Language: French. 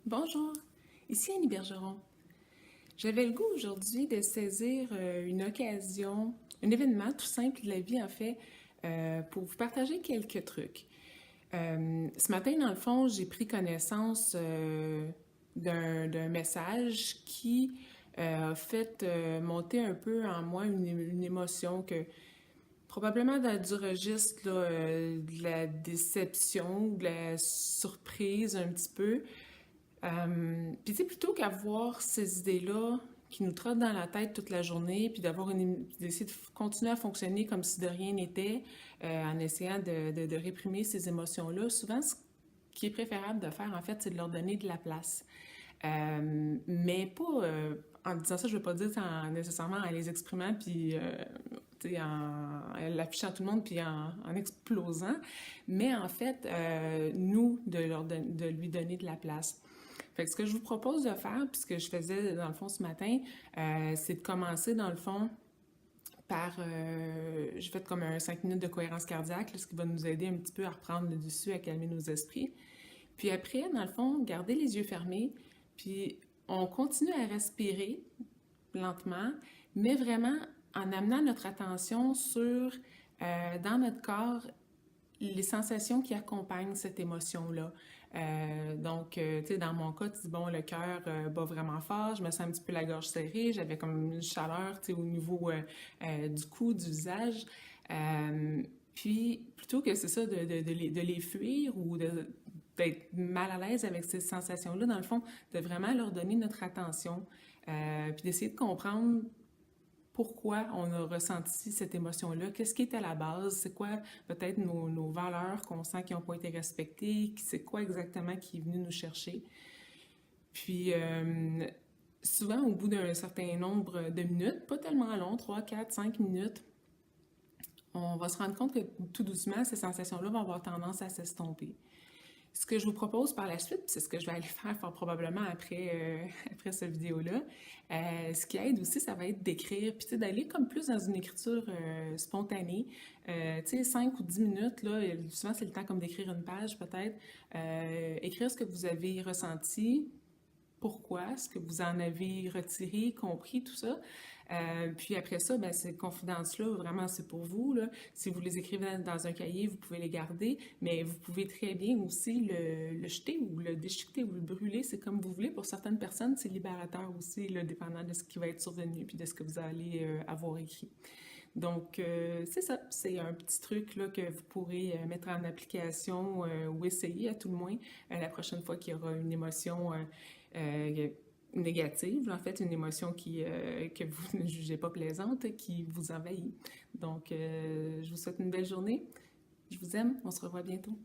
Bonjour, ici Annie Bergeron. J'avais le goût aujourd'hui de saisir une occasion, un événement tout simple de la vie en fait, pour vous partager quelques trucs. Ce matin, dans le fond, j'ai pris connaissance d'un message qui a fait monter un peu en moi une émotion que probablement du registre là, de la déception, de la surprise un petit peu. Puis tu sais, plutôt qu'avoir ces idées-là qui nous trottent dans la tête toute la journée, puis d'essayer de continuer à fonctionner comme si de rien n'était, en essayant de réprimer ces émotions-là, souvent ce qui est préférable de faire, en fait, c'est de leur donner de la place. Mais pas en disant ça, je veux pas dire nécessairement en les exprimant, puis en l'affichant à tout le monde, puis en explosant, mais en fait, nous, de lui donner de la place. Fait que ce que je vous propose de faire, puis ce que je faisais dans le fond ce matin, c'est de commencer dans le fond par, j'ai fait comme un 5 minutes de cohérence cardiaque, là, ce qui va nous aider un petit peu à reprendre le dessus, à calmer nos esprits. Puis après, dans le fond, garder les yeux fermés, puis on continue à respirer lentement, mais vraiment en amenant notre attention sur, dans notre corps, les sensations qui accompagnent cette émotion-là. Tu sais, dans mon cas, tu dis, bon, le cœur bat vraiment fort, je me sens un petit peu la gorge serrée, j'avais comme une chaleur, tu sais, au niveau du cou, du visage. Puis, plutôt que c'est ça, de les fuir ou d'être mal à l'aise avec ces sensations-là, dans le fond, de vraiment leur donner notre attention, puis d'essayer de comprendre pourquoi on a ressenti cette émotion-là, qu'est-ce qui est à la base, c'est quoi peut-être nos valeurs qu'on sent qui n'ont pas été respectées, c'est quoi exactement qui est venu nous chercher. Puis souvent, au bout d'un certain nombre de minutes, pas tellement long, 3, 4, 5 minutes, on va se rendre compte que tout doucement, ces sensations-là vont avoir tendance à s'estomper. Ce que je vous propose par la suite, c'est ce que je vais aller faire fort probablement après cette vidéo-là, ce qui aide aussi, ça va être d'écrire, puis d'aller comme plus dans une écriture spontanée. Tu sais, 5 ou 10 minutes, là, souvent c'est le temps comme d'écrire une page peut-être. Écrire ce que vous avez ressenti, pourquoi, ce que vous en avez retiré, compris, tout ça. Puis après ça, ben, ces confidences-là, vraiment, c'est pour vous, là. Si vous les écrivez dans un cahier, vous pouvez les garder, mais vous pouvez très bien aussi le jeter ou le déchiqueter ou le brûler, c'est comme vous voulez. Pour certaines personnes, c'est libérateur aussi, là, dépendant de ce qui va être survenu puis de ce que vous allez avoir écrit. Donc, c'est ça, c'est un petit truc là, que vous pourrez mettre en application ou essayer à tout le moins la prochaine fois qu'il y aura une émotion négative, en fait, une émotion que vous ne jugez pas plaisante, qui vous envahit. Donc, je vous souhaite une belle journée. Je vous aime. On se revoit bientôt.